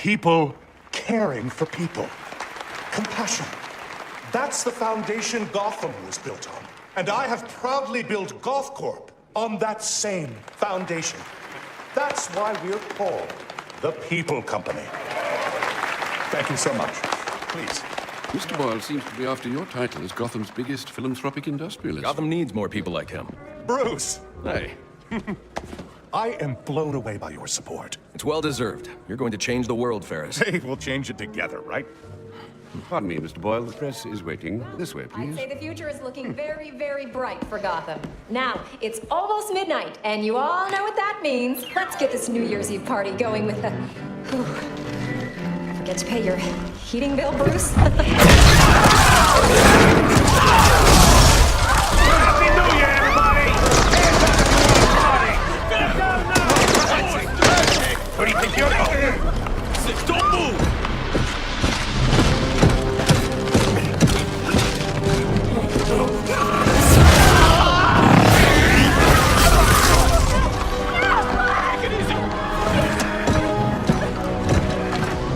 People caring for people. Compassion. That's the foundation Gotham was built on. And I have proudly built Goth Corp on that same foundation. That's why we're called the People Company. Thank you so much. Please. Mr. Boyle seems to be after your title as Gotham's biggest philanthropic industrialist. Gotham needs more people like him. Bruce! Hey. I am blown away by your support. It's well-deserved. You're going to change the world, Ferris. Hey, we'll change it together, right? Pardon me, Mr. Boyle. The press is waiting. This way, please. I'd say the future is looking very, very bright for Gotham. Now, it's almost midnight, and you all know what that means. Let's get this New Year's Eve party going with the... Forget to pay your heating bill, Bruce? Happy New Year, everybody! Where do you think you're going? Don't move!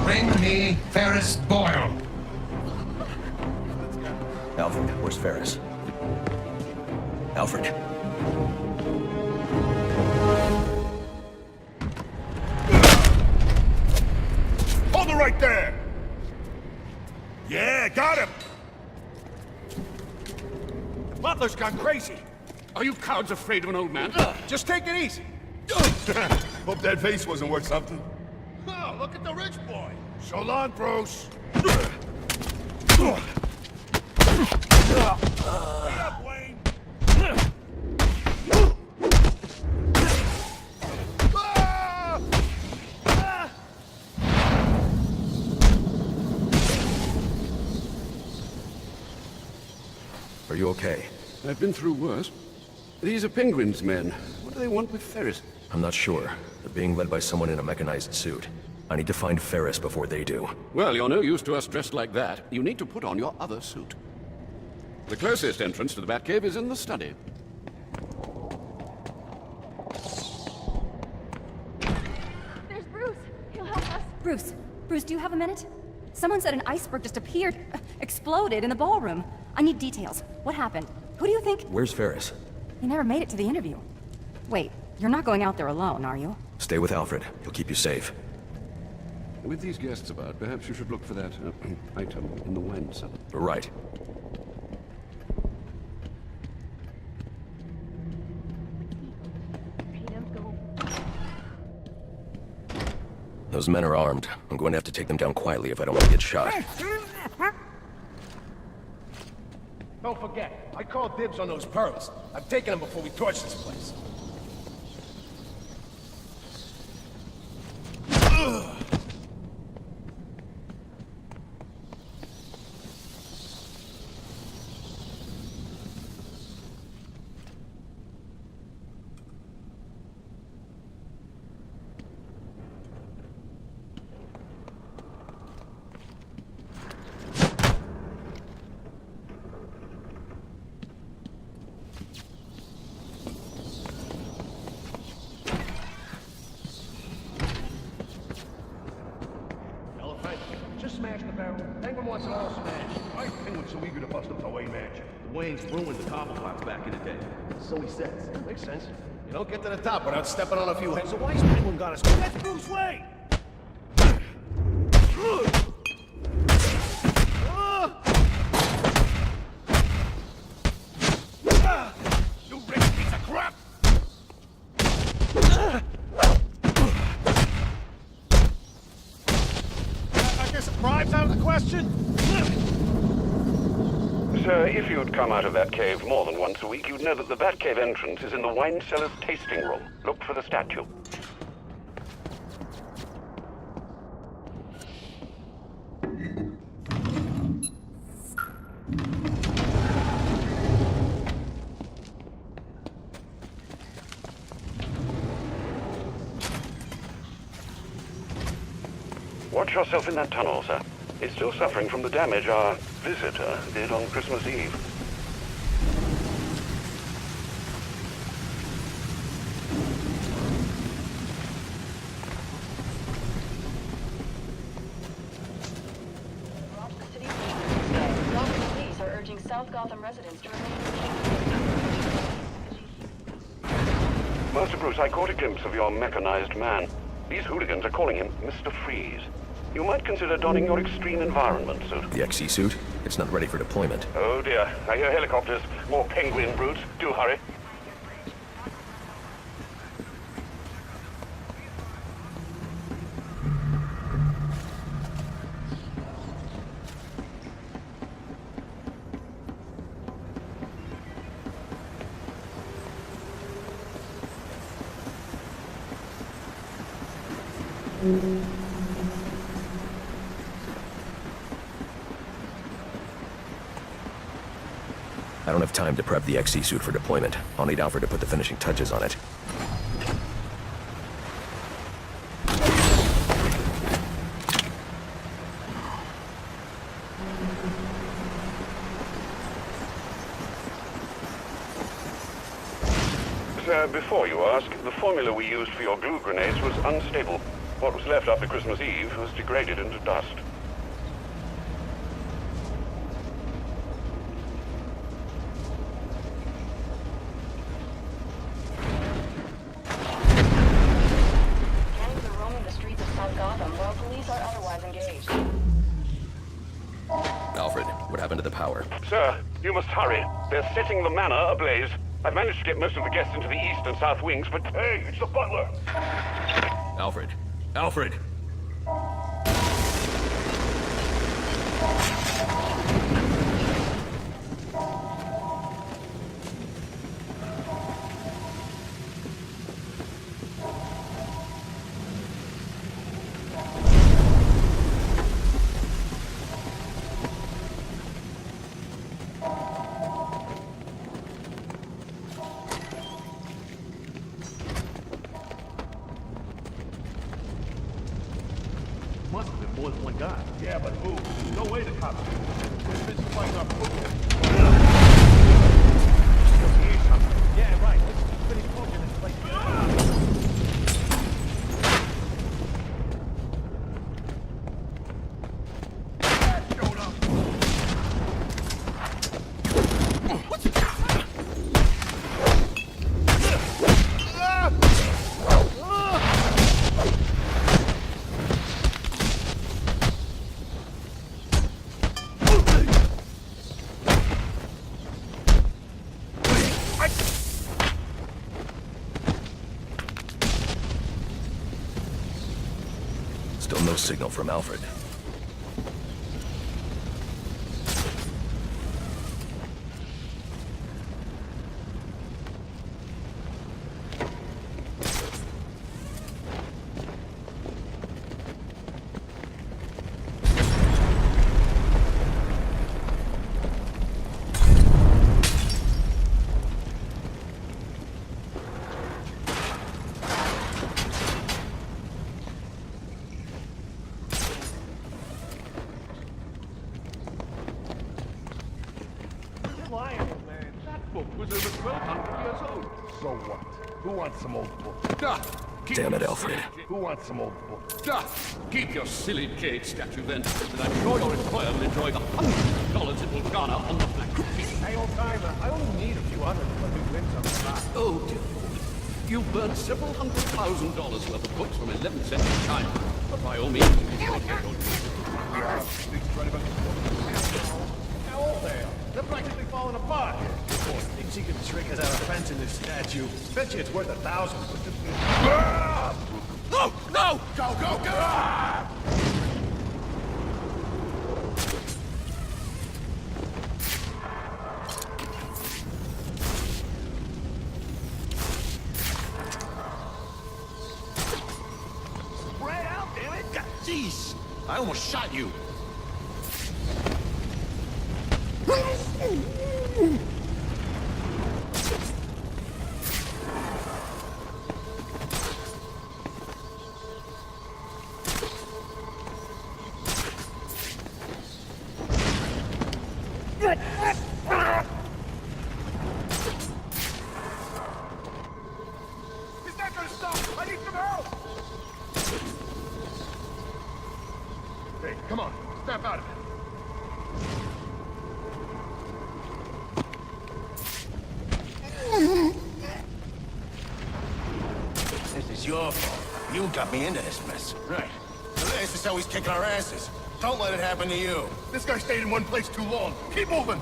Bring me Ferris Boyle. Alfred, where's Ferris? Alfred. Hold it right there! Yeah, got him! The butler's gone crazy. Are you cowards afraid of an old man? Just take it easy. Hope that vase wasn't worth something. Oh, look at the rich boy. So long, Bruce. Hurry up, Wayne. Are you okay? I've been through worse. These are Penguin's men. What do they want with Ferris? I'm not sure. They're being led by someone in a mechanized suit. I need to find Ferris before they do. Well, you're no use to us dressed like that. You need to put on your other suit. The closest entrance to the Batcave is in the study. There's Bruce. He'll help us. Bruce, do you have a minute? Someone said an iceberg just appeared, exploded in the ballroom. I need details. What happened? Who do you think? Where's Ferris? He never made it to the interview. Wait, you're not going out there alone, are you? Stay with Alfred. He'll keep you safe. With these guests about, perhaps you should look for that item in the wine cellar. Right. Those men are armed. I'm going to have to take them down quietly if I don't want to get shot. Don't forget, I called dibs on those pearls. I'm taking them before we torch this place. Just smash the barrel. Penguin wants it all smashed. Why is Penguin so eager to bust up the Wayne mansion? The Waynes ruined the copper pots back in the day. So he says. That makes sense. You don't get to the top without stepping on a few heads. So why's Penguin got us? That's Bruce Wayne! You rich piece of crap! I guess a bribe's out of the question? Sir, if you'd come out of that cave more than once a week, you'd know that the Batcave entrance is in the wine cellar's tasting room. Look for the statue. Watch yourself in that tunnel, sir. It's still suffering from the damage our visitor did on Christmas Eve. residents to Master Bruce, I caught a glimpse of your mechanized man. These hooligans are calling him Mr. Freeze. You might consider donning your extreme environment suit. The XC suit? It's not ready for deployment. Oh dear, I hear helicopters. More penguin brutes. Do hurry. I don't have time to prep the XC suit for deployment. I'll need Alfred to put the finishing touches on it. Sir, before you ask, the formula we used for your glue grenades was unstable. What was left after Christmas Eve was degraded into dust. Gangs are roaming the streets of South Gotham while police are otherwise engaged. Alfred, what happened to the power? Sir, you must hurry. They're setting the manor ablaze. I've managed to get most of the guests into the east and south wings, but... Hey, it's the butler! Alfred! Alfred! Must have been more than one guy. Yeah, but who? No way the cops did. They're busy fighting our football. Yeah, right. Let's finish poking this place. Showed up. Still no signal from Alfred. Lying, man. That book was over 1,200 years old. So what? Who wants some old book? Damn it, Alfred. Who wants some old book? Keep your silly cage statue then, and I'm sure your employer will enjoy the $100 it will garner on the black market. Hey, old timer, I only need a few hundred to let me win some stock. Oh, dear Lord. You've burned several $100,000 worth of books from 11th century China. But by all means, How old they are? They're practically falling apart. Thinks he can trick us out of fencing this statue. Bet you it's worth 1,000. No! No! Go, go, go! Spread out, damn it! Jeez! I almost shot you. Is that gonna stop? I need some help! Hey, come on. It's your fault. You got me into this mess. Right. So this is how he's kicking our asses. Don't let it happen to you. This guy stayed in one place too long. Keep moving!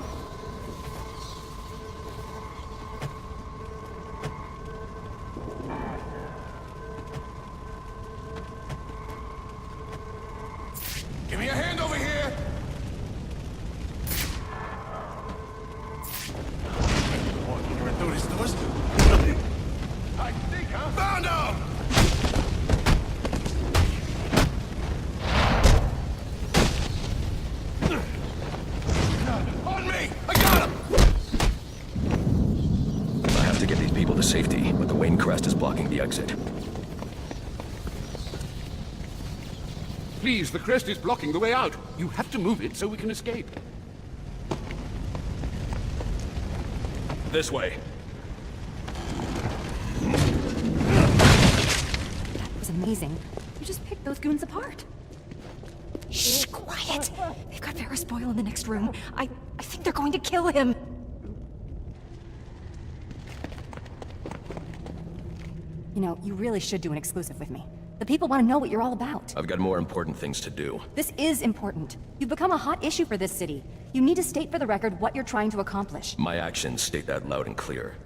Give me a hand over here! You're gonna do this to us? I think, huh? Found him! On me! I got him! I have to get these people to safety, but the Wayne crest is blocking the exit. Please, the crest is blocking the way out. You have to move it so we can escape. This way. That was amazing. You just picked those goons apart. Shh, quiet. They've got Ferris Boyle in the next room. I think they're going to kill him. You know, you really should do an exclusive with me. The people want to know what you're all about. I've got more important things to do. This is important. You've become a hot issue for this city. You need to state for the record what you're trying to accomplish. My actions state that loud and clear.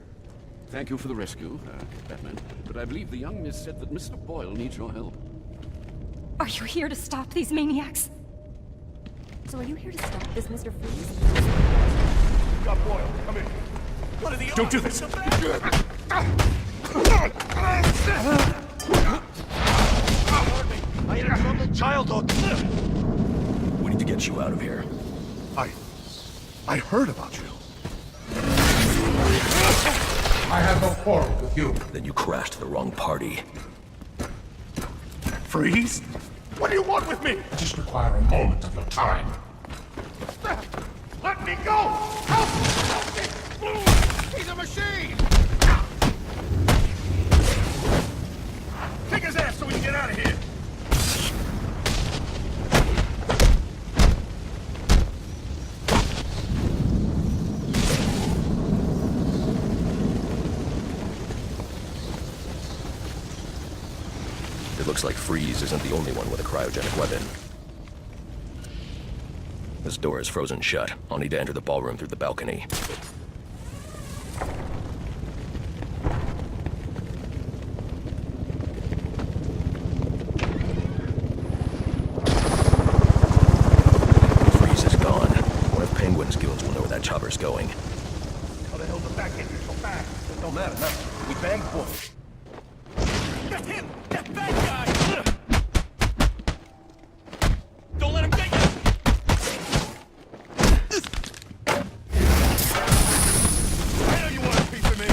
Thank you for the rescue, Batman. But I believe the young miss said that Mr. Boyle needs your help. Are you here to stop these maniacs? So are you here to stop this, Mr. Freeze? Got Boyle. Come in. What are the Don't do odds? I had a troubled childhood. We need to get you out of here. I heard about you. I have no quarrel with you. Then you crashed the wrong party. Freeze? What do you want with me? I just require a moment of your time. Let me go! Help me! He's a machine! Kick his ass so we can get out of here! It looks like Freeze isn't the only one with a cryogenic weapon. This door is frozen shut. I'll need to enter the ballroom through the balcony. Freeze is gone. One of Penguin's goons will know where that chopper's going. How the hell did that get you so fast? It don't matter, nothing. We banged Boyle. Get him! That bad guy! Don't let him get you! I know you want a piece of me!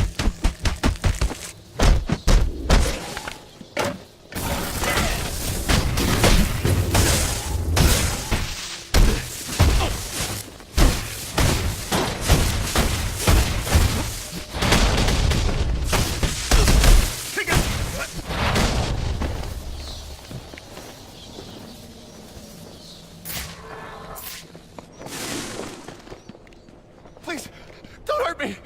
Please, don't hurt me!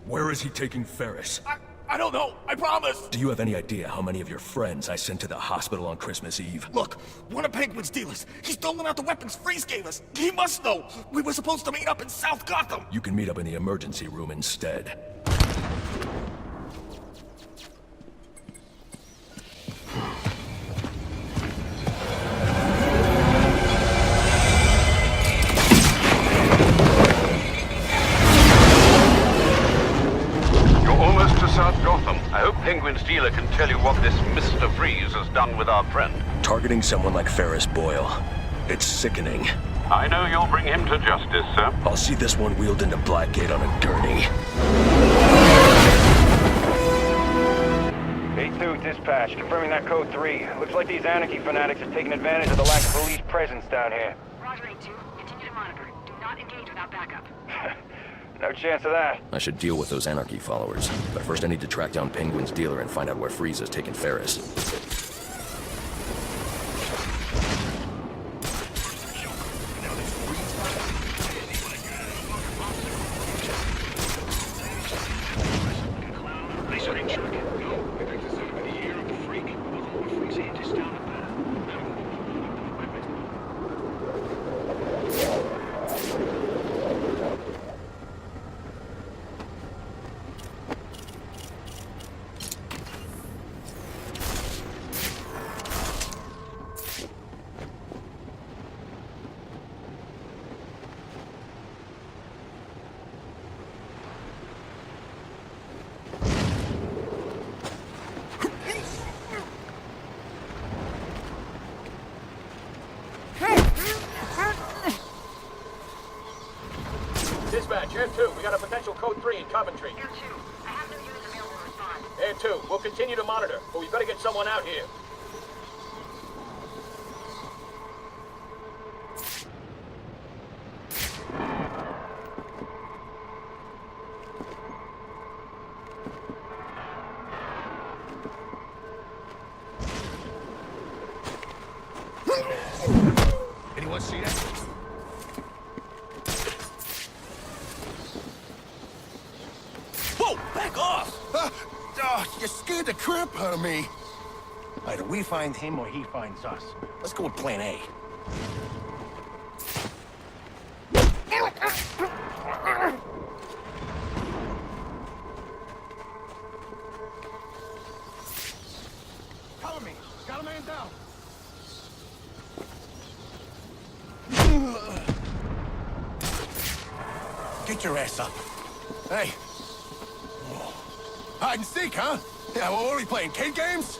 Where is he taking Ferris? I don't know, I promise! Do you have any idea how many of your friends I sent to the hospital on Christmas Eve? Look, one of Penguin's dealers. He's stolen out the weapons Freeze gave us. He must know. We were supposed to meet up in South Gotham. You can meet up in the emergency room instead. You're almost to South Gotham. I hope Penguin's dealer can tell you what this Mr. Freeze has done with our friend. Targeting someone like Ferris Boyle. It's sickening. I know you'll bring him to justice, sir. I'll see this one wheeled into Blackgate on a gurney. 8-2, dispatch. Confirming that code 3. Looks like these anarchy fanatics are taking advantage of the lack of police presence down here. Roger, 8-2. Continue to monitor. Do not engage without backup. No chance of that. I should deal with those anarchy followers. But first I need to track down Penguin's dealer and find out where Freeze has taken Ferris. 2, we got a potential Code 3 in Coventry. Air 2, I have no units available to respond. Air 2, we'll continue to monitor, but we better get someone out here. Anyone see that? Whoa, back off! You scared the crap out of me. Either we find him or he finds us. Let's go with plan A. Cover me. Got a man down. Get your ass up. Hey. Hide and seek, huh? Yeah, well, what are we playing, kid games?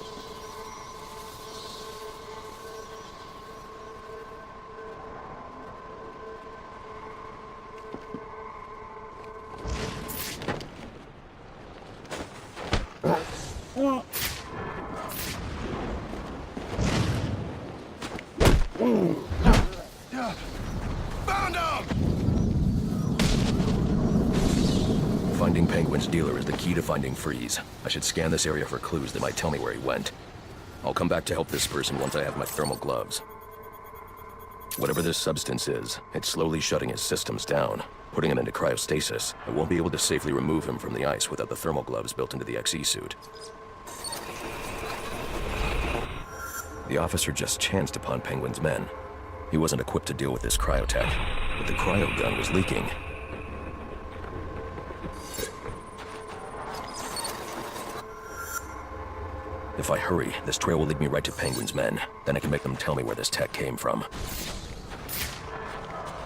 Found him! Finding Penguin's dealer is the key to finding Freeze. I should scan this area for clues that might tell me where he went. I'll come back to help this person once I have my thermal gloves. Whatever this substance is, it's slowly shutting his systems down, putting him into cryostasis. I won't be able to safely remove him from the ice without the thermal gloves built into the XE suit. The officer just chanced upon Penguin's men. He wasn't equipped to deal with this cryotech, but the cryo gun was leaking. If I hurry, this trail will lead me right to Penguin's men. Then I can make them tell me where this tech came from.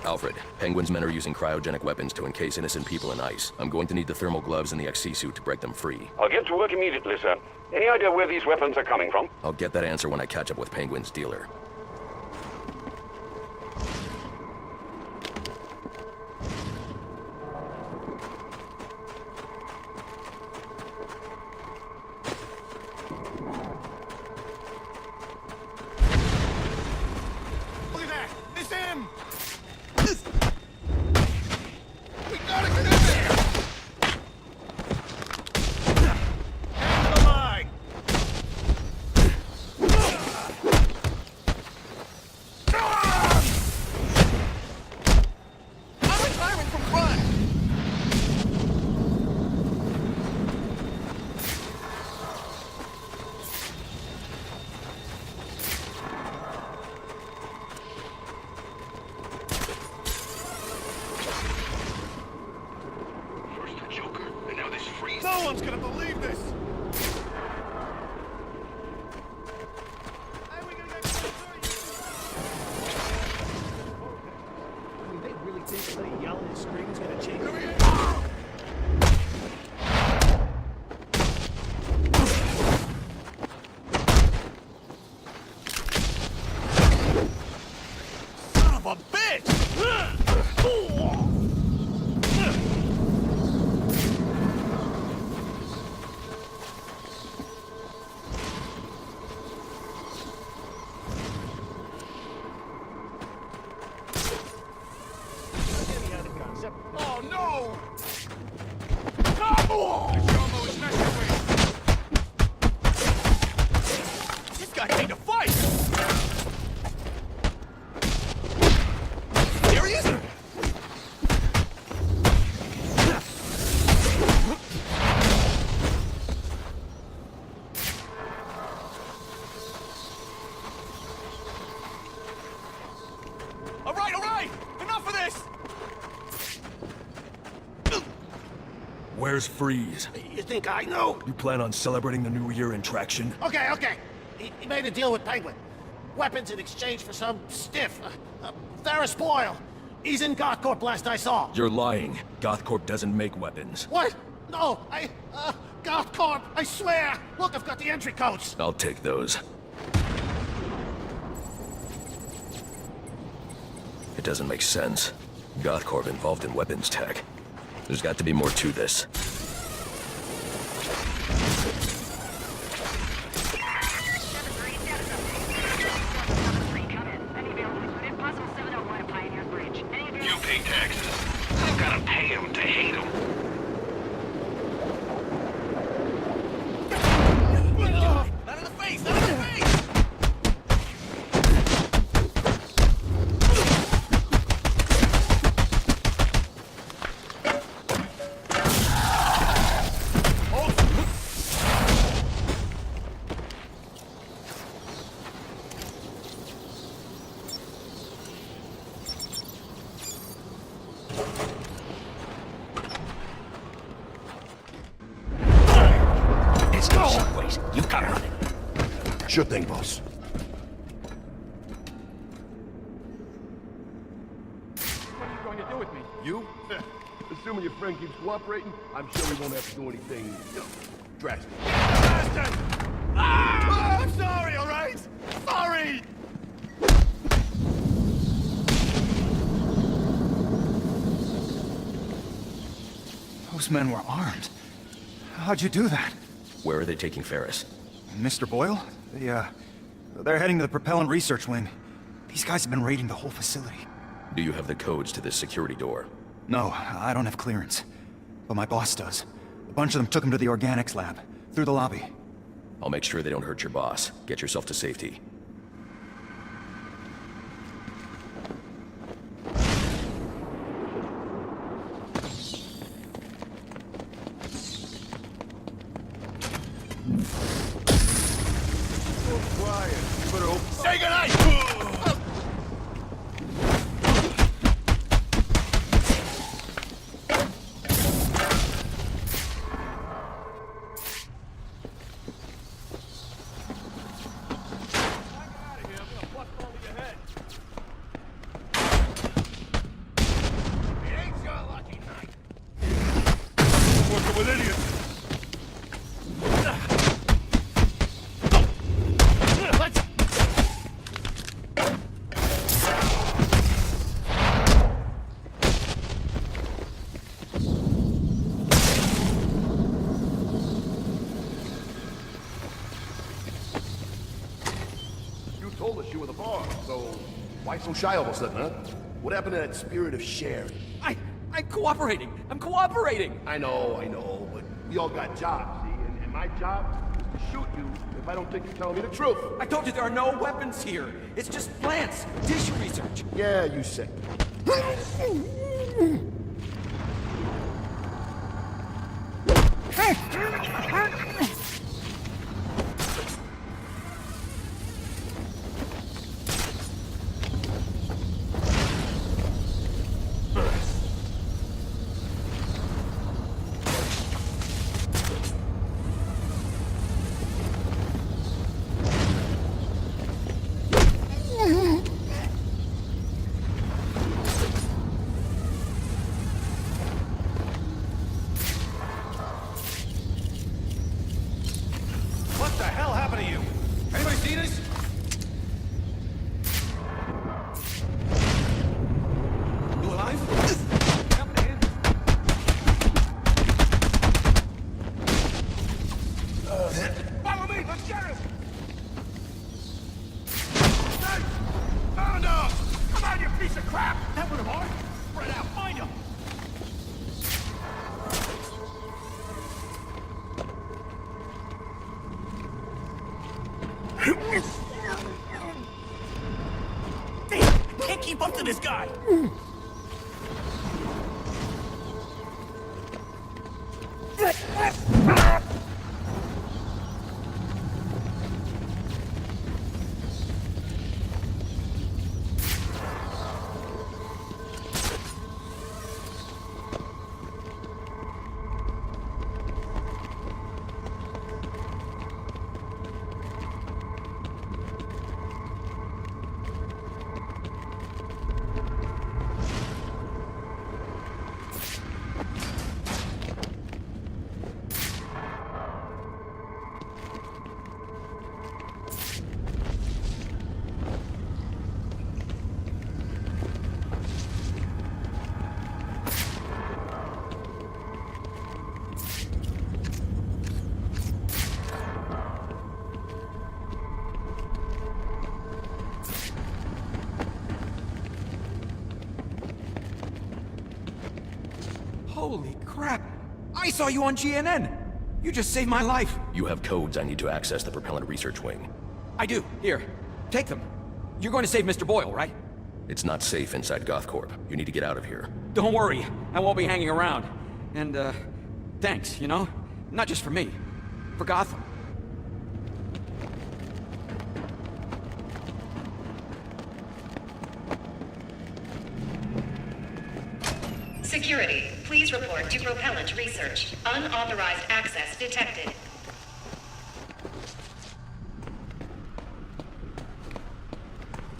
Alfred, Penguin's men are using cryogenic weapons to encase innocent people in ice. I'm going to need the thermal gloves and the XC suit to break them free. I'll get to work immediately, sir. Any idea where these weapons are coming from? I'll get that answer when I catch up with Penguin's dealer. Look at that! It's him! We gotta get in there! End the line! I'm retiring from crime! First the Joker, and now this Freeze. No one's gonna believe this! I mean, they really think that yelling and screaming is gonna change everything? Son of a bitch! Oh no! This guy came to fight! There he is! All right! Enough of this! Where's Freeze? You think I know? You plan on celebrating the New Year in traction? Okay. He made a deal with Penguin. Weapons in exchange for some stiff. Ferris Boyle. He's in Gothcorp last I saw. You're lying. Gothcorp doesn't make weapons. What? No, Gothcorp, I swear! Look, I've got the entry codes! I'll take those. It doesn't make sense. Gothcorp involved in weapons tech. There's got to be more to this. You pay taxes. I've got to pay him to hate him. Not in the face! Not in the face! Sure thing, boss. What are you going to do with me? You? Assuming your friend keeps cooperating, I'm sure we won't have to do anything, drastic. Bastard! Ah! I'm sorry, all right? Sorry! Those men were armed. How'd you do that? Where are they taking Ferris? Mr. Boyle? They're heading to the propellant research wing. These guys have been raiding the whole facility. Do you have the codes to this security door? No, I don't have clearance. But my boss does. A bunch of them took him to the organics lab, through the lobby. I'll make sure they don't hurt your boss. Get yourself to safety. Say goodnight! Working with idiots. Told us you were the boss, so why so shy all of a sudden, huh? What happened to that spirit of sharing? I'm cooperating! I'm cooperating! I know, but we all got jobs, see? And my job is to shoot you if I don't think you're telling me the truth. I told you there are no weapons here! It's just plants! Tissue research! Yeah, you said. What the hell happened to you? Anybody see this? You alive? Happened to him? Follow me! Let's get him! Hey! Found him! Come on, you piece of crap! That would have hard! Spread out, find him! Damn! Can't keep up to this guy! Crap! I saw you on GNN! You just saved my life! You have codes I need to access the propellant research wing. I do. Here. Take them. You're going to save Mr. Boyle, right? It's not safe inside GothCorp. You need to get out of here. Don't worry. I won't be hanging around. And, thanks, you know? Not just for me. For Gotham. Security, please report to propellant research. Unauthorized access detected.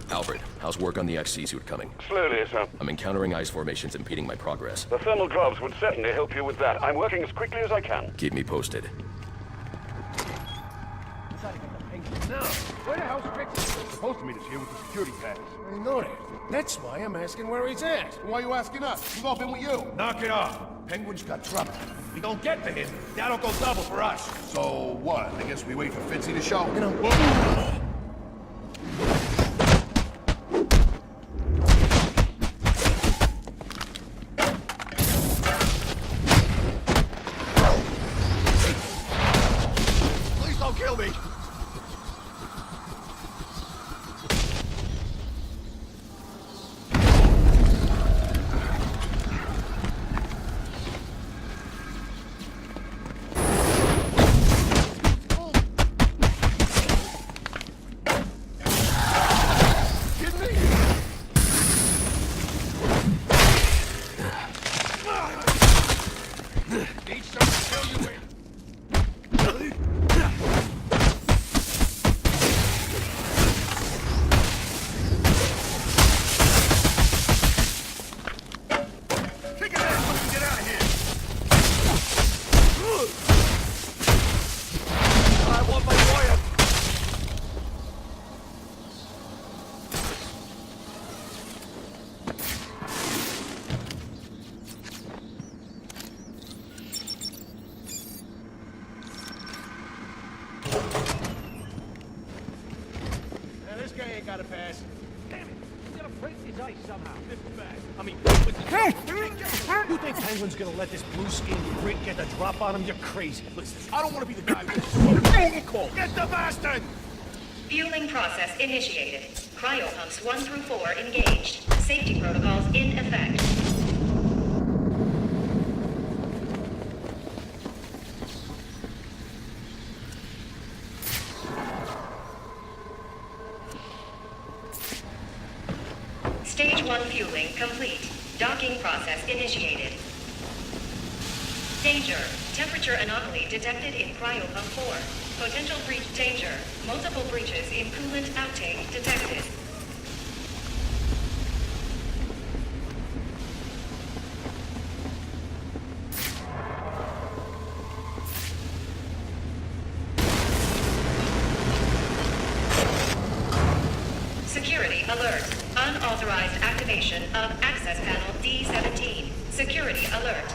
Alfred, how's work on the XC suit coming? Slowly, sir. I'm encountering ice formations impeding my progress. The thermal gloves would certainly help you with that. I'm working as quickly as I can. Keep me posted. No. Where the hell's Fitz? He's supposed to meet us here with the security pass. I know that. That's why I'm asking where he's at. Why are you asking us? We've all been with you. Knock it off. Penguin's got trouble. We don't get to him. That'll go double for us. So what? I guess we wait for Fitzy to show. You know, Please don't kill me. Got a pass. Damn it! He's gonna break his ice somehow. This is bad. I mean, you think Penguin's gonna let this blue-skinned freak get the drop on him? You're crazy. Listen, I don't want to be the guy who's call. Get the bastard! Fueling process initiated. Cryo pumps 1 through 4 engaged. Safety protocols in effect. Stage 1 fueling complete. Docking process initiated. Danger. Temperature anomaly detected in cryo pump 4. Potential breach danger. Multiple breaches in coolant outtake detected. Security alert. Unauthorized activation of access panel D17. Security alert.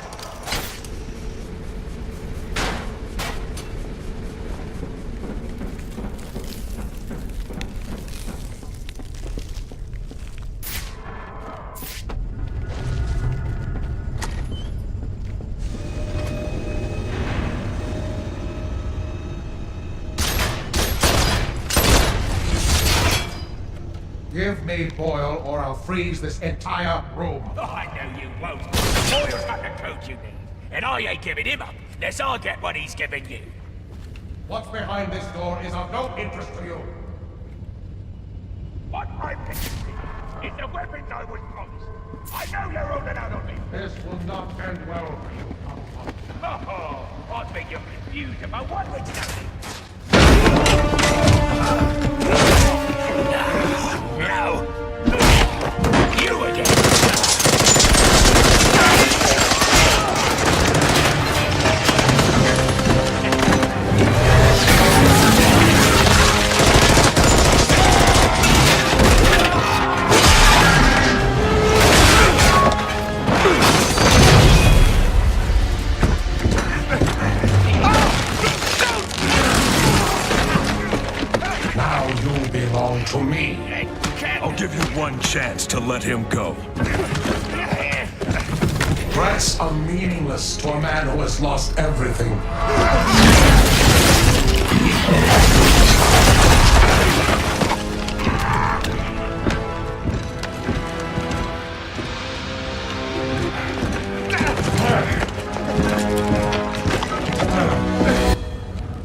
Give me Boyle, or I'll freeze this entire room. Oh, I know you won't. Boyle's got the code you need, and I ain't giving him up unless I get what he's giving you. What's behind this door is of no interest to you. What I'm interested in is the weapons I was promised. I know you're holding out on me. This will not end well for you. Oh, I think you're confused about what we're doing. No! You again! Now you belong to me. I'll give you one chance to let him go. Threats are meaningless to a man who has lost everything.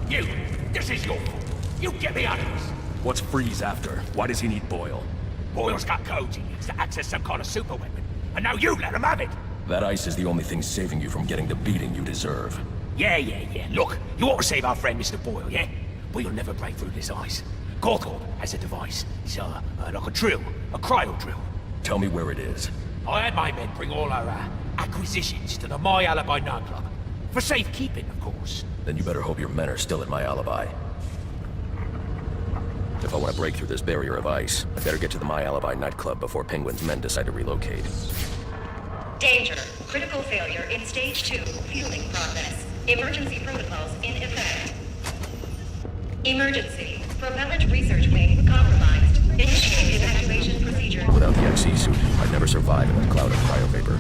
You! This is your fault. You get me out of this. What's Freeze after? Why does he need Boyle? Boyle's got codes he needs to access some kind of super weapon. And now you let him have it! That ice is the only thing saving you from getting the beating you deserve. Yeah. Look, you ought to save our friend Mr. Boyle, yeah? But you'll never break through this ice. Gotham has a device. It's like a drill. A cryo drill. Tell me where it is. I had my men bring all our acquisitions to the My Alibi nightclub. For safekeeping, of course. Then you better hope your men are still at My Alibi. If I want to break through this barrier of ice, I better get to the My Alibi nightclub before Penguin's men decide to relocate. Danger. Critical failure in Stage 2. Fueling process. Emergency protocols in effect. Emergency. Propellant research wing compromised. Initiate evacuation procedure. Without the XE suit, I'd never survive in a cloud of cryo vapor.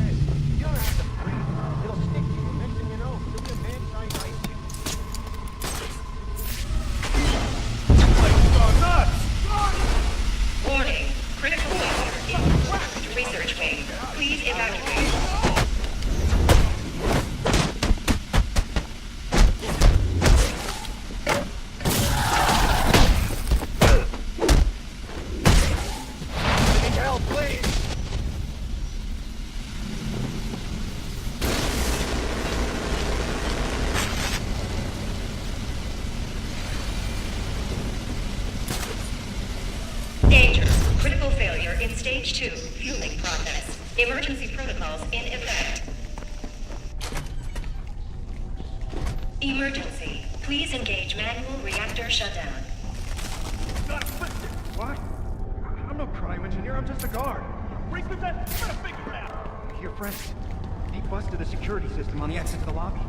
Warning. Critical failure in research wing. Please evacuate. Danger. Critical failure in Stage 2. Fueling process. Emergency protocols in effect. Emergency. Please engage manual reactor shutdown. What? I'm no crime engineer, I'm just a guard. Break the vent! You gotta figure it out! Here, friends. He busted the security system on the exit to the lobby.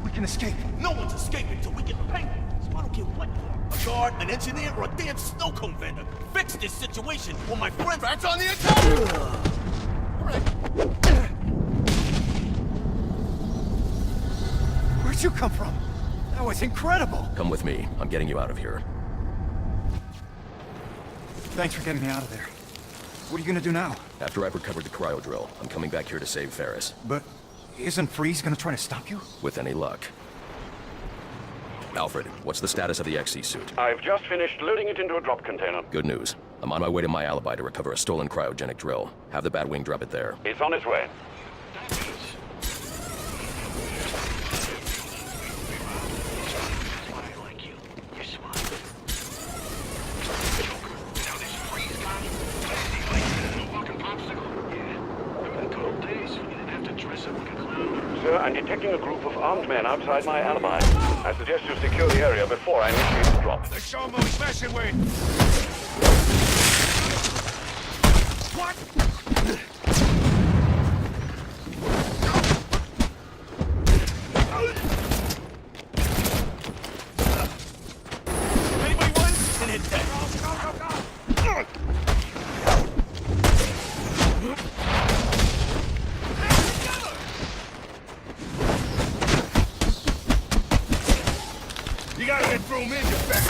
We can escape. No one's escaping till we get the Penguin. So I don't care what for. A guard, an engineer, or a damn snow cone vendor. Fix this situation, or my friend rats on the attack! Where'd you come from? That was incredible. Come with me. I'm getting you out of here. Thanks for getting me out of there. What are you gonna do now? After I've recovered the cryo drill, I'm coming back here to save Ferris. But isn't Freeze gonna try to stop you? With any luck. Alfred, what's the status of the XE suit? I've just finished loading it into a drop container. Good news. I'm on my way to My Alibi to recover a stolen cryogenic drill. Have the Batwing drop it there. It's on its way. Sir, I'm detecting a group of armed men outside My Alibi. I suggest you secure the area before I initiate the drop. Let's show him who he's messing with! What? Anybody want it? Then hit that. Go! You gotta get through him in your back.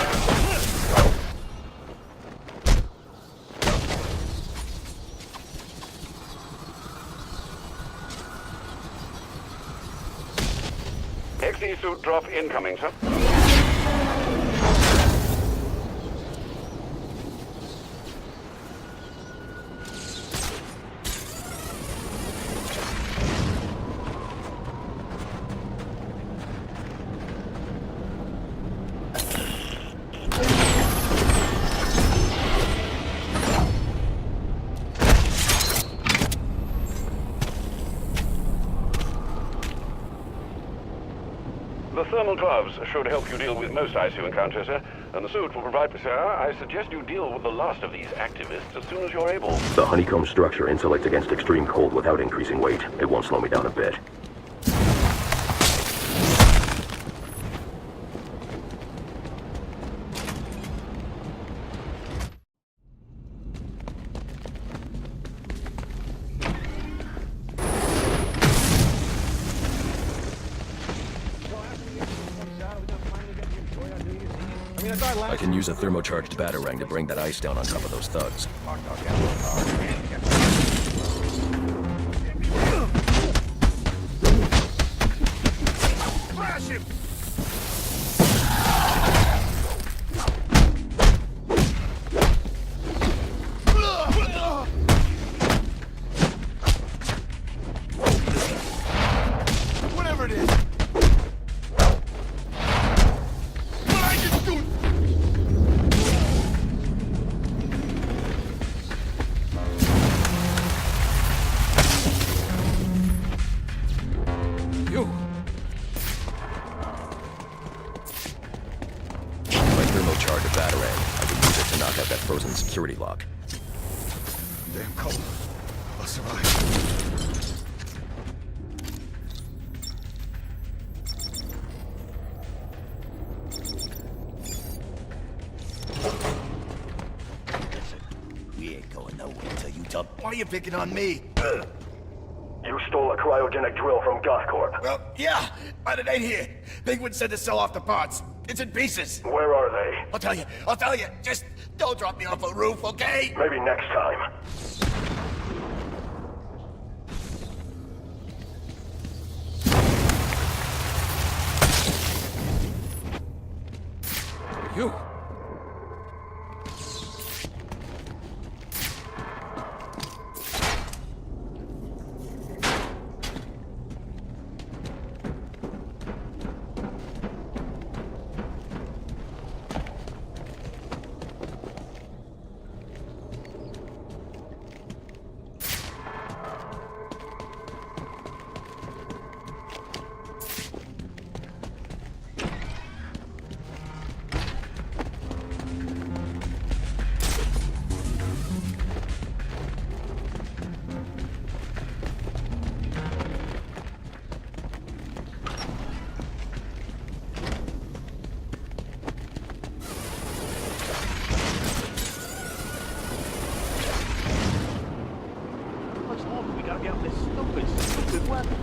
XE suit drop incoming, sir. The thermal gloves should help you deal with most ice you encounter, sir. And the suit will provide... Sir, I suggest you deal with the last of these activists as soon as you're able. The honeycomb structure insulates against extreme cold without increasing weight. It won't slow me down a bit. I can use a thermocharged batarang to bring that ice down on top of those thugs. Flash him! Whatever it is. What I just do? You! My thermocharged batarang. I can use it to knock out that frozen security lock. Damn cold. I'll survive. We ain't going nowhere until you tell. Why are you picking on me? You stole a cryogenic drill from Gothcorp. Well, yeah, but it ain't here. Penguin said to sell off the parts. It's in pieces. Where are they? I'll tell you. Just don't drop me off a roof, okay? Maybe next time. You!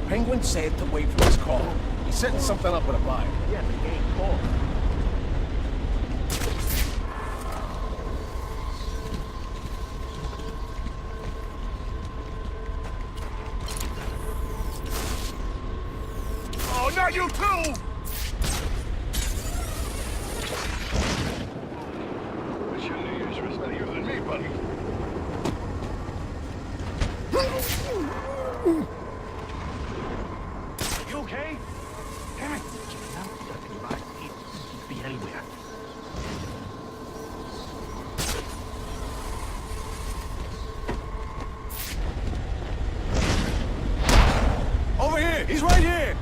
Penguin said to wait for his call. He's setting something up with a buyer. Yeah, but he ain't called. Oh, not you too! What's your New Year's risk? Better you than me, buddy. You okay? Damn it! Be anywhere. Over here! He's right here!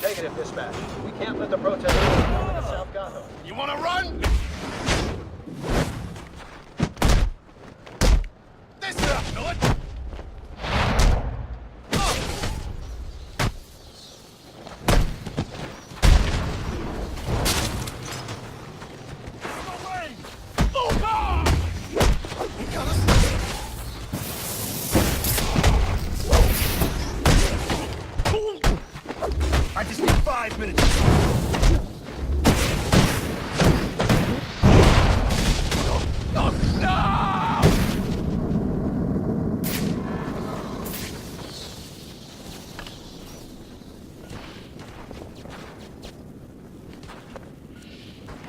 Negative, dispatch. We can't let the protesters go into South Gotham. You wanna run? This is up, know it? I just need 5 minutes.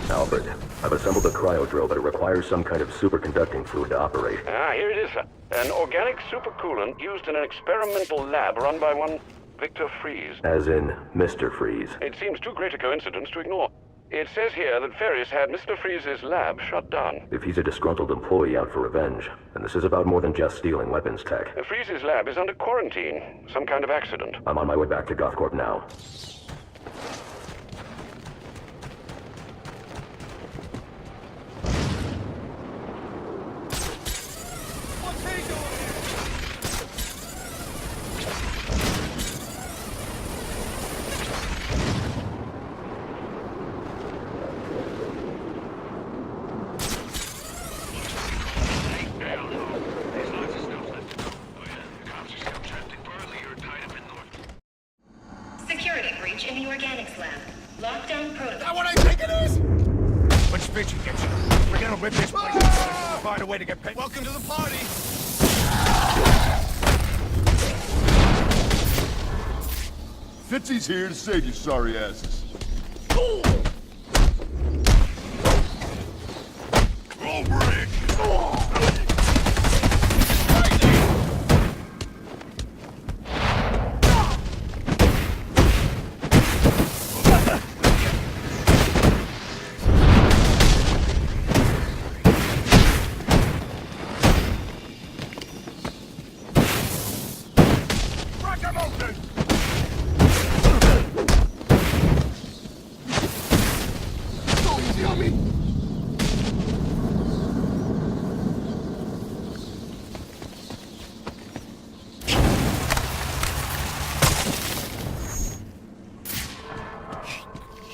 Alfred, I've assembled a cryo drill, but it requires some kind of superconducting fluid to operate. Ah, here it is, sir. An organic supercoolant used in an experimental lab run by one Victor Freeze. As in Mr. Freeze. It seems too great a coincidence to ignore. It says here that Ferris had Mr. Freeze's lab shut down. If he's a disgruntled employee out for revenge, then this is about more than just stealing weapons tech. Freeze's lab is under quarantine. Some kind of accident. I'm on my way back to GothCorp now. Security breach in the organics lab. Lockdown protocol. That what I think it is? Which bitch you get you? We're gonna rip this place apart. Find a way to get paid. Welcome to the party. Fitzy's here to save you sorry asses. Roll brick!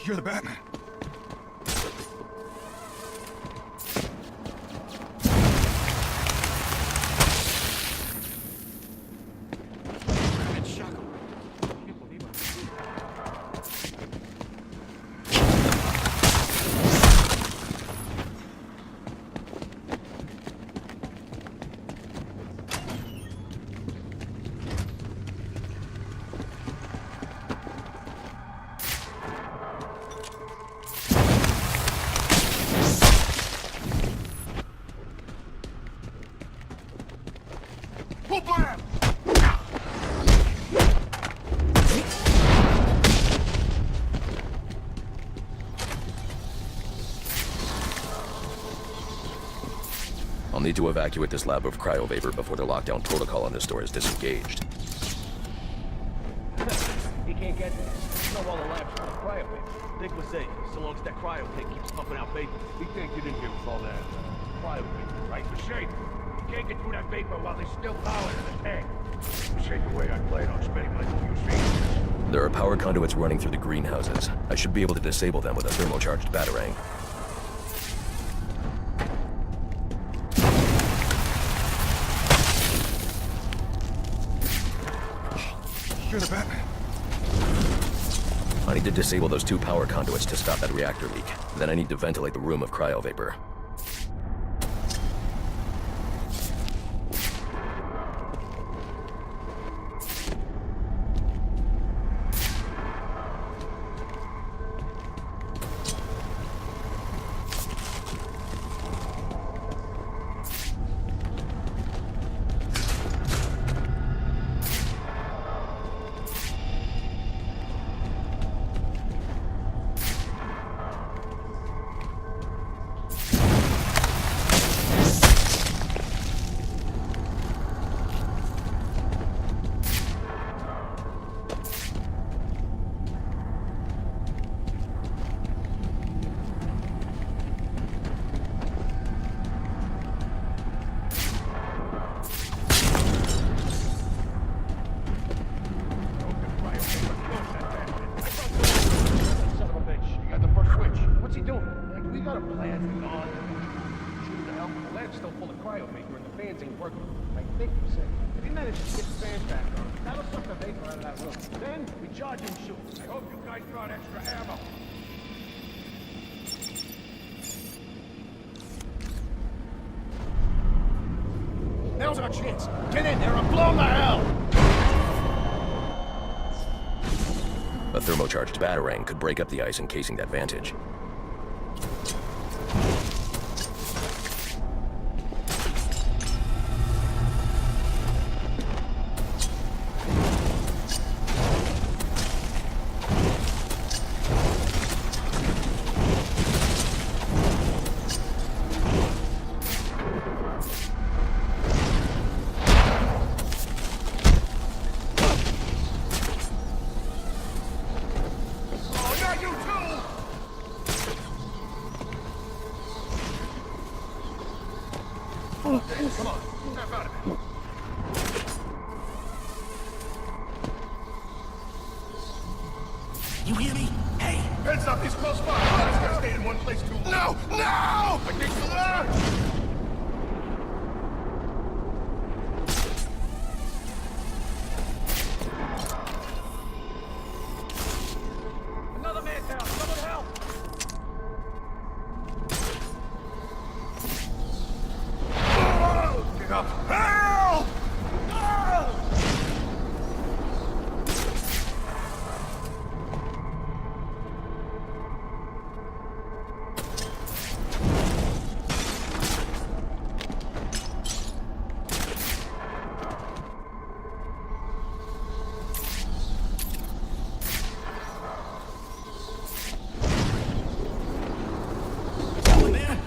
You're the Batman. I'll need to evacuate this lab of cryovapor before the lockdown protocol on this door is disengaged. He can't get there. No all the labs full of cryo vapor. Dick was safe, so long as that cryo tank keeps pumping out vapor. He can't get in here with all that cryo vapor, right? For shade. You can't get through that vapor while there's still power in the tank. Shake the way I plan on spending my new feet. There are power conduits running through the greenhouses. I should be able to disable them with a thermocharged batarang. You're the Batman. I need to disable those two power conduits to stop that reactor leak. Then I need to ventilate the room of cryovapor. Now's our chance. Get in there and blow the hell! A thermocharged batarang could break up the ice encasing that vantage. Come on, snap out of it. You hear me? Hey! Heads up, he's close by. This guy's staying in one place too long. No! No! I think so. Another man down. Someone help! Get up. Help! Someone there?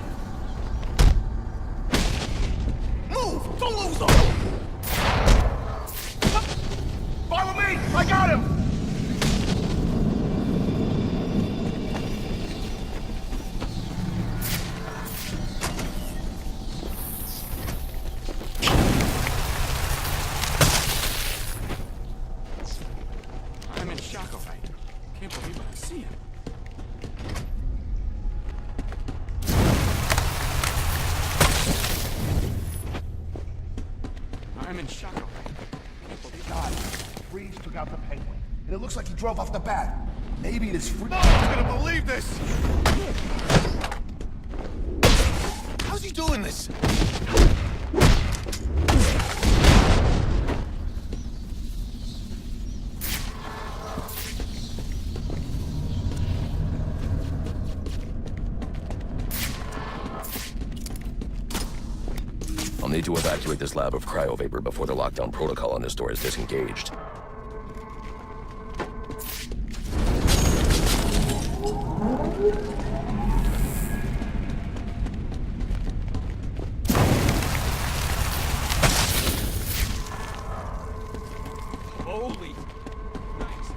Move! Don't lose them! Follow me! I got him! I'm in shock, all right. Can't believe I see him. I'm in shock, all right. Can't believe God, Freeze took out the penguin. And it looks like he drove off the bat. Maybe this freak... No one's gonna believe this! How's he doing this? I'll need to evacuate this lab of cryovapor before the lockdown protocol on this door is disengaged. Holy. Nice.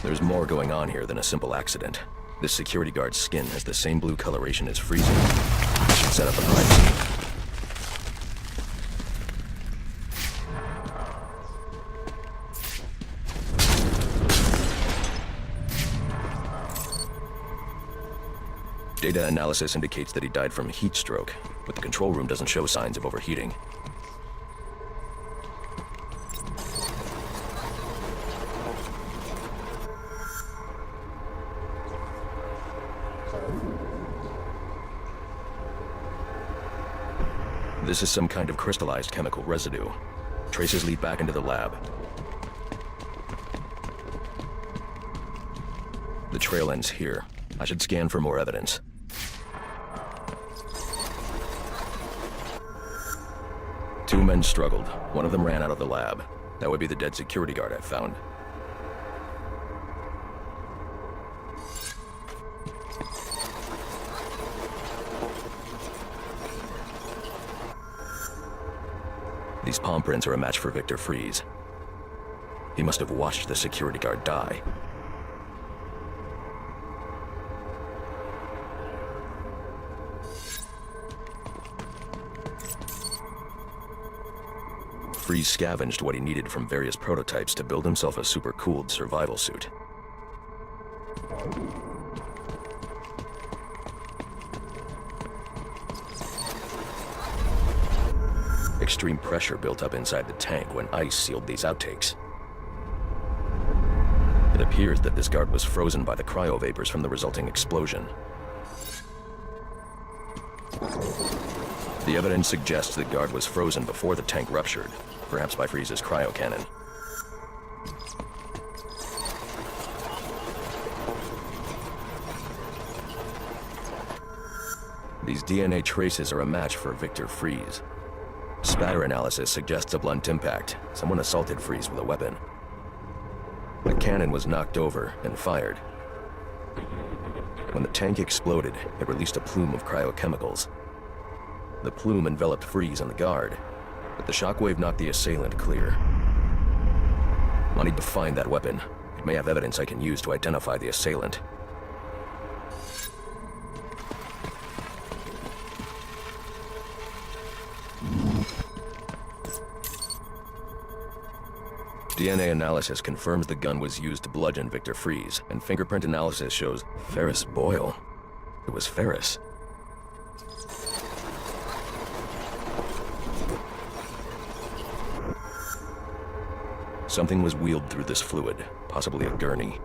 There's more going on here than a simple accident. This security guard's skin has the same blue coloration as freezing. I should set up a crime scene. Data analysis indicates that he died from heat stroke, but the control room doesn't show signs of overheating. This is some kind of crystallized chemical residue. Traces lead back into the lab. The trail ends here. I should scan for more evidence. Two men struggled. One of them ran out of the lab. That would be the dead security guard I found. These palm prints are a match for Victor Freeze. He must have watched the security guard die. Freeze scavenged what he needed from various prototypes to build himself a super-cooled survival suit. Extreme pressure built up inside the tank when ice sealed these outtakes. It appears that this guard was frozen by the cryovapors from the resulting explosion. The evidence suggests the guard was frozen before the tank ruptured, perhaps by Freeze's cryocannon. These DNA traces are a match for Victor Freeze. Spatter analysis suggests a blunt impact. Someone assaulted Freeze with a weapon. The cannon was knocked over and fired. When the tank exploded, it released a plume of cryochemicals. The plume enveloped Freeze and the guard, but the shockwave knocked the assailant clear. I need to find that weapon. It may have evidence I can use to identify the assailant. DNA analysis confirms the gun was used to bludgeon Victor Fries, and fingerprint analysis shows Ferris Boyle. It was Ferris. Something was wheeled through this fluid, possibly a gurney.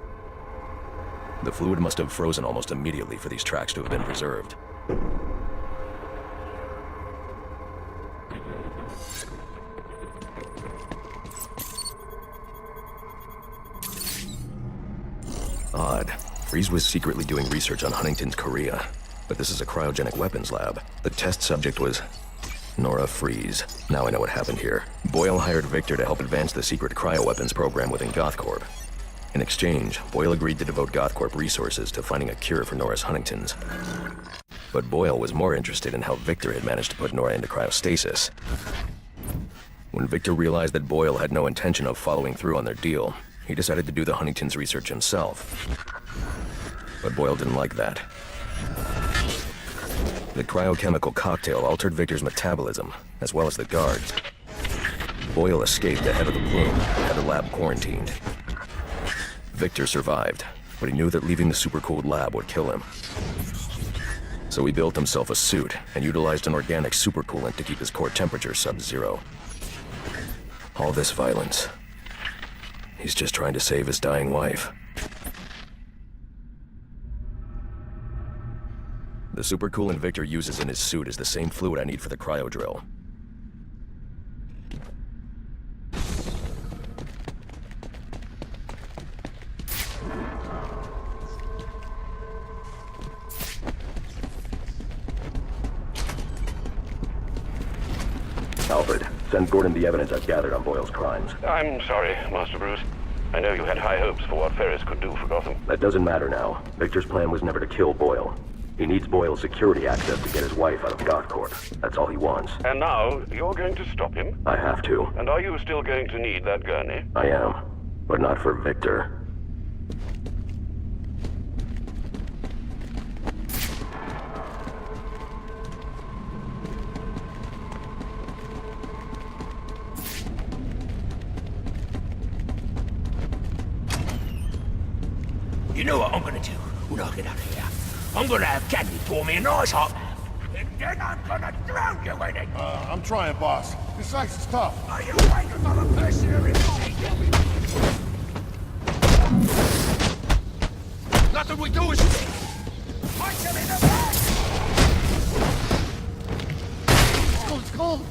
The fluid must have frozen almost immediately for these tracks to have been preserved. Odd. Fries was secretly doing research on Huntington's Korea, but this is a cryogenic weapons lab. The test subject was Nora Fries. Now I know what happened here. Boyle hired Victor to help advance the secret cryoweapons program within GothCorp. In exchange, Boyle agreed to devote GothCorp resources to finding a cure for Nora's Huntington's. But Boyle was more interested in how Victor had managed to put Nora into cryostasis. When Victor realized that Boyle had no intention of following through on their deal, he decided to do the Huntington's research himself. But Boyle didn't like that. The cryochemical cocktail altered Victor's metabolism, as well as the guards. Boyle escaped ahead of the plume and had the lab quarantined. Victor survived, but he knew that leaving the supercooled lab would kill him. So he built himself a suit and utilized an organic supercoolant to keep his core temperature sub-zero. All this violence. He's just trying to save his dying wife. The supercoolant Victor uses in his suit is the same fluid I need for the cryo drill. Alfred, send Gordon the evidence I've gathered on Boyle's crimes. I'm sorry, Master Bruce. I know you had high hopes for what Ferris could do for Gotham. That doesn't matter now. Victor's plan was never to kill Boyle. He needs Boyle's security access to get his wife out of GothCorp. That's all he wants. And now, you're going to stop him? I have to. And are you still going to need that gurney? I am. But not for Victor. You know what I'm gonna do when I get out of here? I'm gonna have Candy pour me a nice hot bath. And then I'm gonna drown you in it. I'm trying, boss. This ice is tough. Are you waiting for the person who Nothing we do is punch him in the back! It's cold.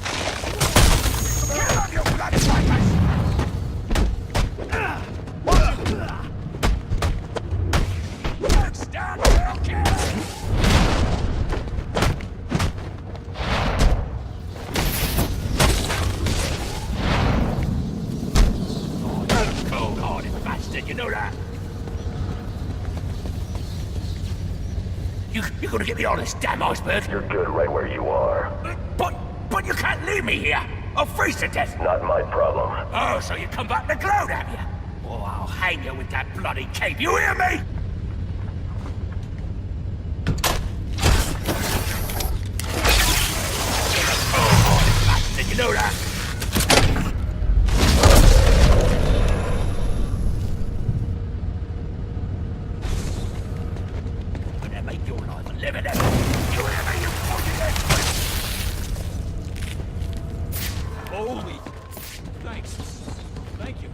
Kill him, you bloody fighters! Stand still, kid! Oh, you're cold-hearted bastard, you know that? You're gonna get me on this damn iceberg? You're good right where you are. But you can't leave me here! I'll freeze to death! Not my problem. Oh, so you come back to gloat, have you? Oh, I'll hang you with that bloody cape, you hear me? You know that? I'm gonna make your life a living hell. You hear me, you fucking head? Holy... Thanks. Thank you.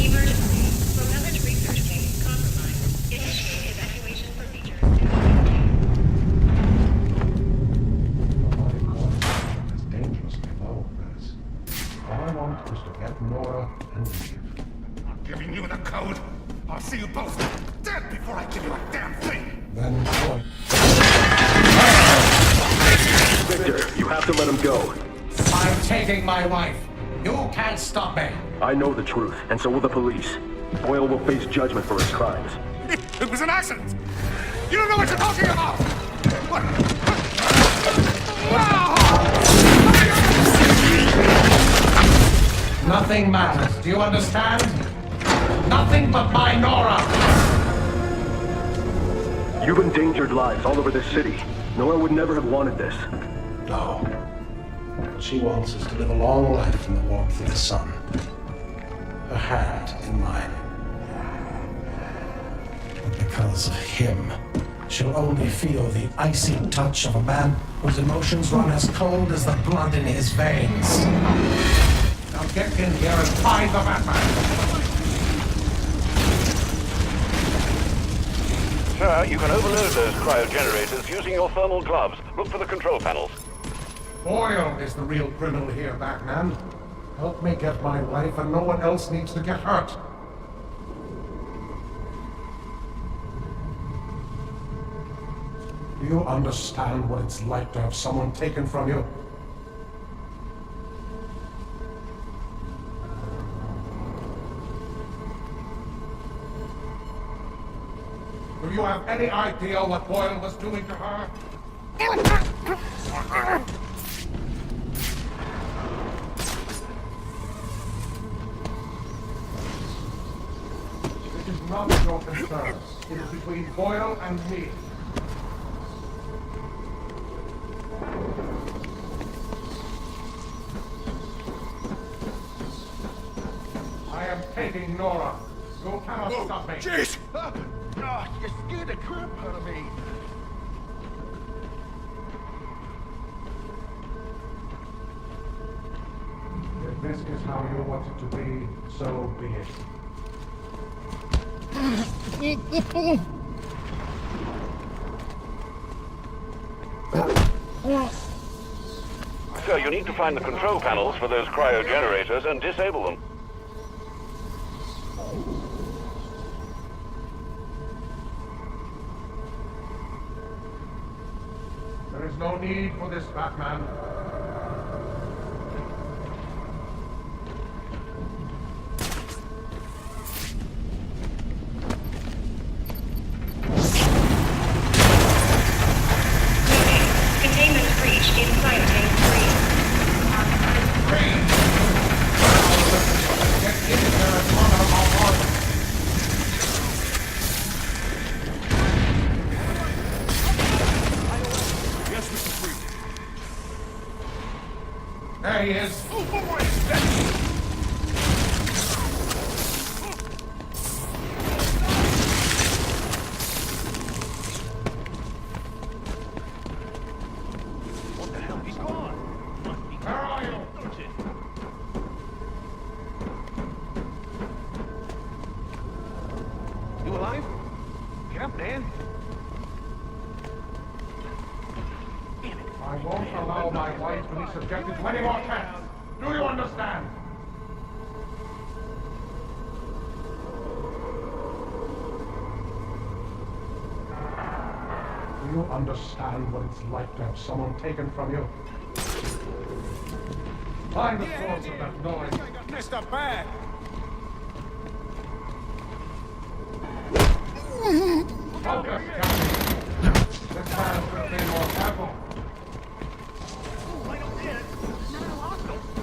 Emergency. Propellant research tank compromised. Initiate evacuation procedures. All I want is to get Nora and leave. I'm giving you the code. I'll see you both dead before I give you a damn thing. Then what? Victor, you have to let him go. I'm taking my wife. You can't stop me. I know the truth, and so will the police. Boyle will face judgment for his crimes. It was an accident. You don't know what you're talking about. What? Nothing matters. Do you understand? Nothing but my Nora. You've endangered lives all over this city. Nora would never have wanted this. No. What she wants is to live a long life in the warmth of the sun. Her hand in mine. And because of him, she'll only feel the icy touch of a man whose emotions run as cold as the blood in his veins. Now get in here and find the Batman! Sir, you can overload those cryogenerators using your thermal gloves. Look for the control panels. Boyle is the real criminal here, Batman. Help me get my wife, and no one else needs to get hurt. Do you understand what it's like to have someone taken from you? Do you have any idea what Boyle was doing to her? This is not your concern. It is between Boyle and me. I am taking Nora. You cannot stop me. Jeez! You scared the crap out of me. If this is how you want it to be, so be it. Sir, you need to find the control panels for those cryogenerators and disable them. There is no need for this, Batman. Containment breach in Cryotank 3. Get in there and run out of order. Yes, Mr. Freeze. There he is. What the hell? He's gone. Where are you? You alive? Get up, man. I won't allow my wife to be subjected to any more tests. Do you understand? Do you understand what it's like to have someone taken from you? Find the source of that noise. Mr. Bag. Focus, Captain. This man could be more careful.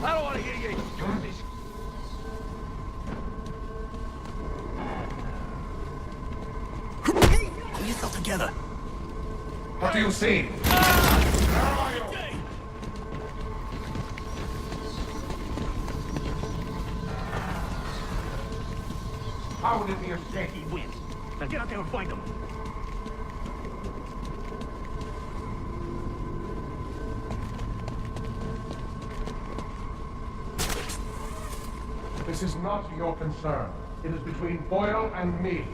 I don't want to hear you. Pull yourself together. What do you see? Where are you? How did he escape? He wins. Now get out there and find him. This is not your concern. It is between Boyle and me.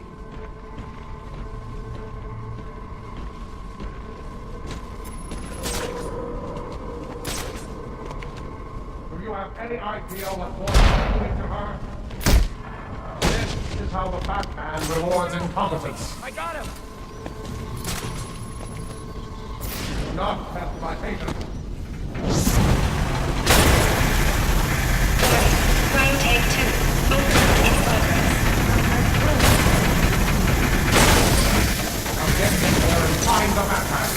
Do you have any idea what Boyle is doing to her? This is how the Batman rewards incompetence. I got him. Do not test my patience. Cryotank 2. Open in progress. Now get in there and find the Batman.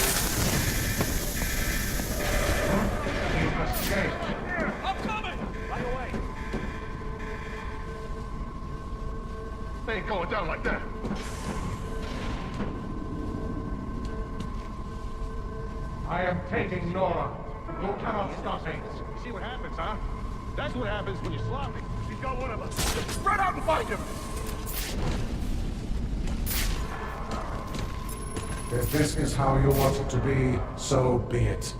He's escaped. I'm coming. Right away. They ain't going down like that. I am taking Nora. You cannot got things. You see what happens, huh? That's what happens when you're sloppy. He's got one of us. Spread out and find him! If this is how you want it to be, so be it.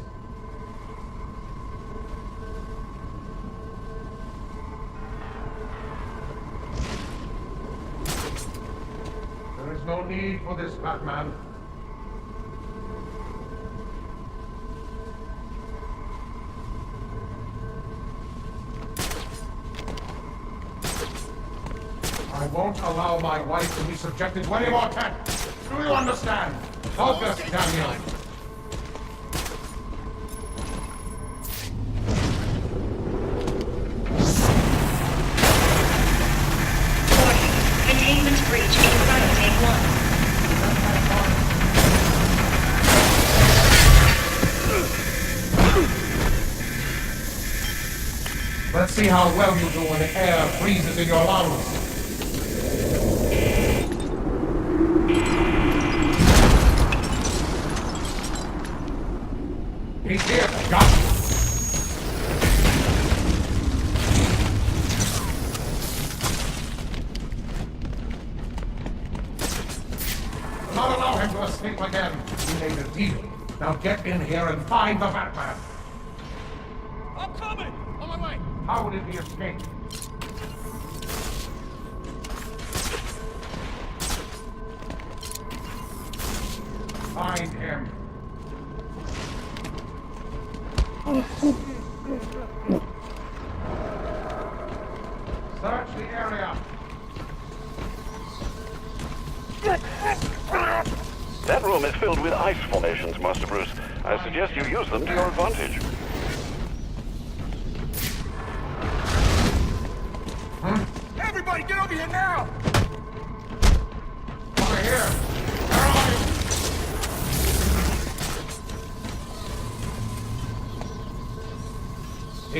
There is no need for this, Batman. I won't allow my wife to be subjected to any more tests. Do you understand? Focus, Daniel. Containment breach in Cryotake 1. Let's see how well you do when the air freezes in your lungs. He's here, got you. Do not allow him to escape again. We made a deal. Now get in here and find the Batman. I'm coming! On my way! How would it be escaped? Find him. Search the area. That room is filled with ice formations, Master Bruce. I suggest you use them to your advantage. Everybody, get over here now! Over here. Where are you?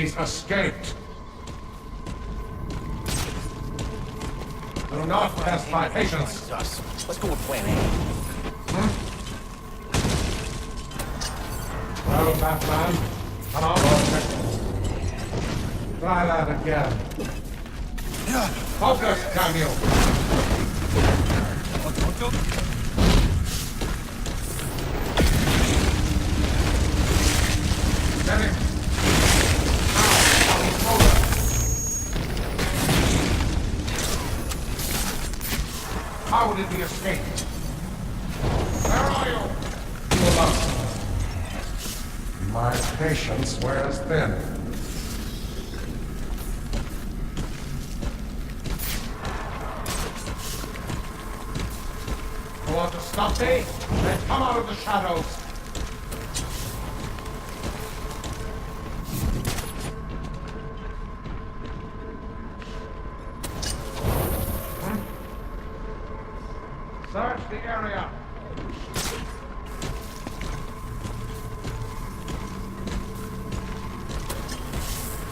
He's escaped. Do not test my patience. Let's go with plan A. Well, Batman, come on, try that again. Focus, Daniel. Get him. How would it be escaped? Where are you? You alone. My patience wears thin. You want to stop me? Then come out of the shadows. Search the area.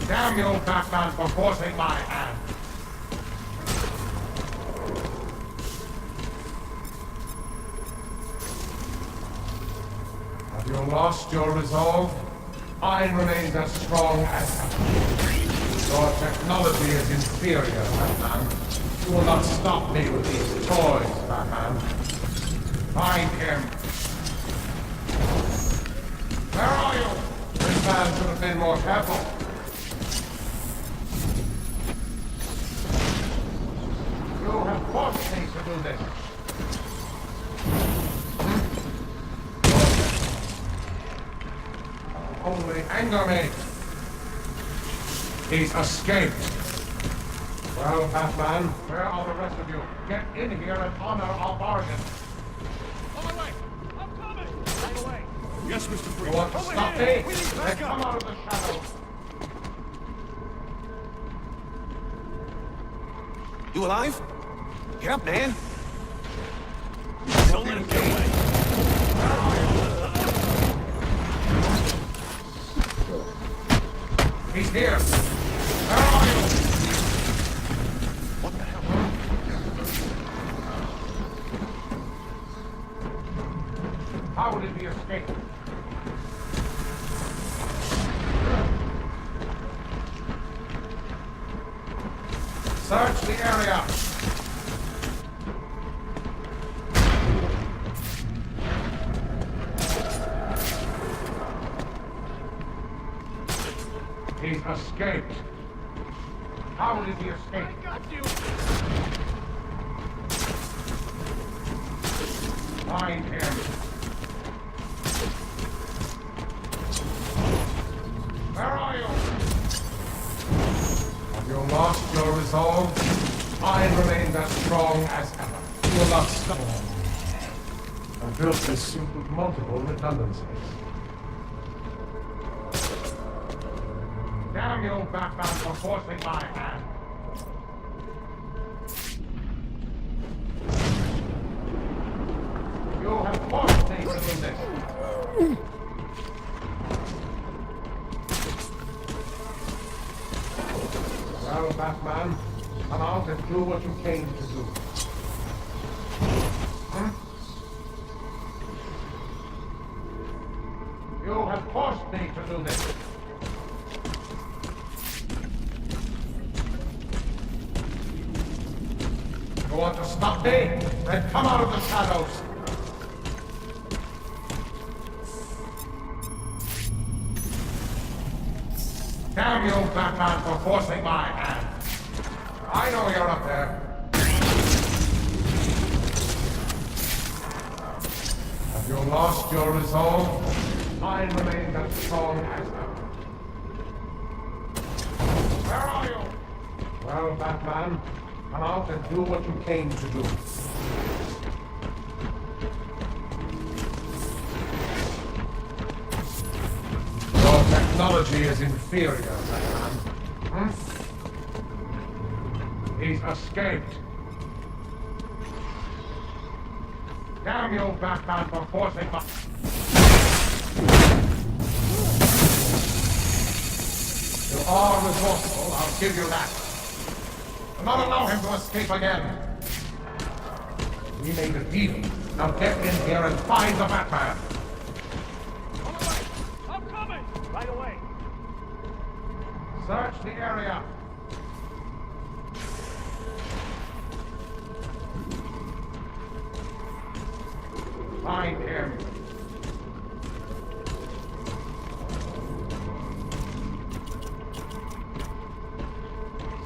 Damn you, Batman, for forcing my hand. Have you lost your resolve? Mine remains as strong as ever. Your technology is inferior, Batman. You will not stop me with these toys, Batman. Find him. Where are you? This man should have been more careful. You have forced me to do this. Only anger me. He's escaped. Well, Batman, where are the rest of you? Get in here and honor our bargain. On my way! I'm coming! Right away! Yes, Mr. Freeze. You want to stop me? We need Then backup! come out of the shadows. You alive? Get up, man. Don't let him get away! He's here. Where are you? What the hell? How would it be escaped? Search the area. He's escaped. How did he escape? I got you! Find him. Where are you? Have you lost your resolve? I remain as strong as ever. You will not stop. I built this suit with multiple redundancies. Damn you, Batman, for forcing my hand. You have forced me to do this. Well, Batman, come out and do what you came to do. You have forced me to do this. You want to stop me? Then come out of the shadows. Damn you, Batman, for forcing my hand. I know you're up there. Have you lost your resolve? Mine remains as strong as ever. Where are you? Well, Batman, come out and do what you came to do. Your technology is inferior, Batman. He's escaped. Damn you, Batman, for forcing my... You are resourceful, I'll give you that. Do not allow him to escape again. We made a deal. Now get in here and find the Batman. On the right! I'm coming! Right away! Search the area. Find him.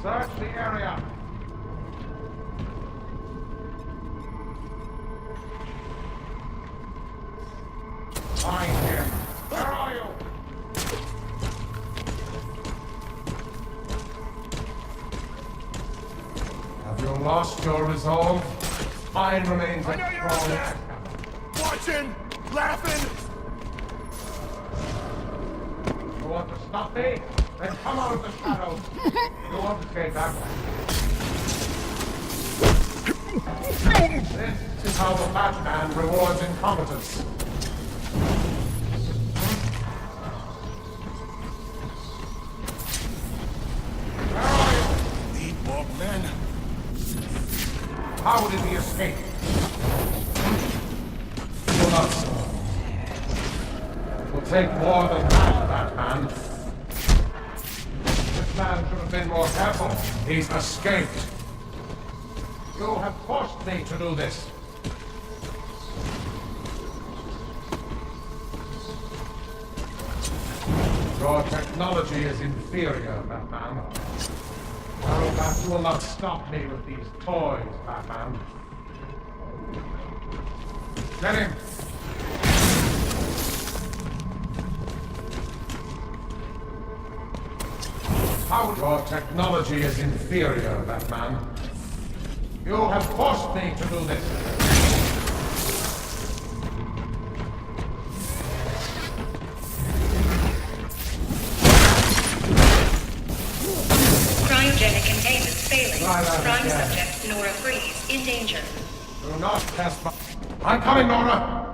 Search the area. Find him. Where are you? Have you lost your resolve? Mine remains as strong as ever. Watching, laughing. You want to stop me? Then come out of the shadows. You won't escape that way. This is how the Batman rewards incompetence. Where are you? Need more men. How did he escape? You're not so. It will take more than that, Batman. This man should have been more careful. He's escaped. You have forced me to do this. Your technology is inferior, Batman. Well, that you will not stop me with these toys, Batman. Get him! How your technology is inferior, Batman. You have forced me to do this. Cryogenic containment failing. Try that Prime again. subject Nora Freeze in danger. Do not test my... I'm coming, Nora!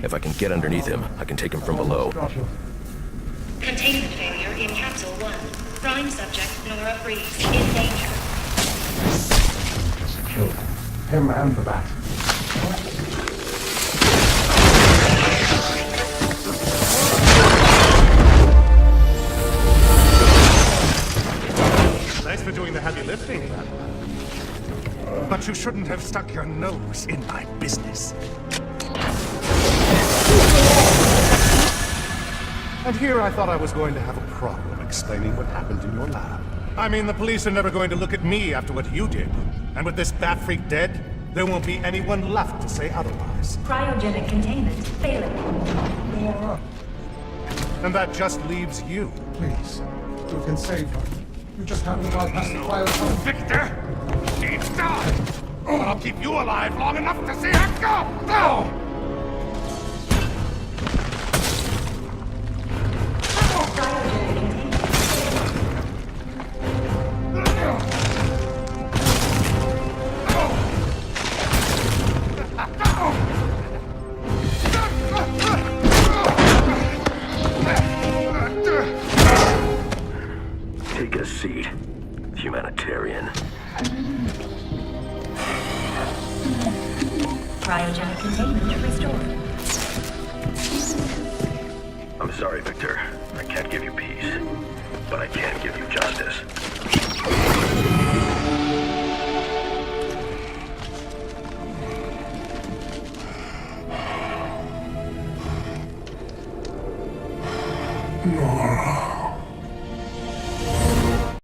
If I can get underneath him, I can take him from below. Containment failure in Capsule 1. Prime subject Nora Freeze in danger. Killed him and the bat. Thanks for doing the heavy lifting, Batman. But you shouldn't have stuck your nose in my business. And here I thought I was going to have a problem explaining what happened in your lab. I mean, the police are never going to look at me after what you did. And with this bat freak dead, there won't be anyone left to say otherwise. Cryogenic containment failing. And that just leaves you. Please, you can save her. You just have to bypass the cryosome. Victor! She's died! But I'll keep you alive long enough to see her go! Go! Take a seat, humanitarian. Cryogenic containment restored. I'm sorry, Victor. I can't give you peace. But I can give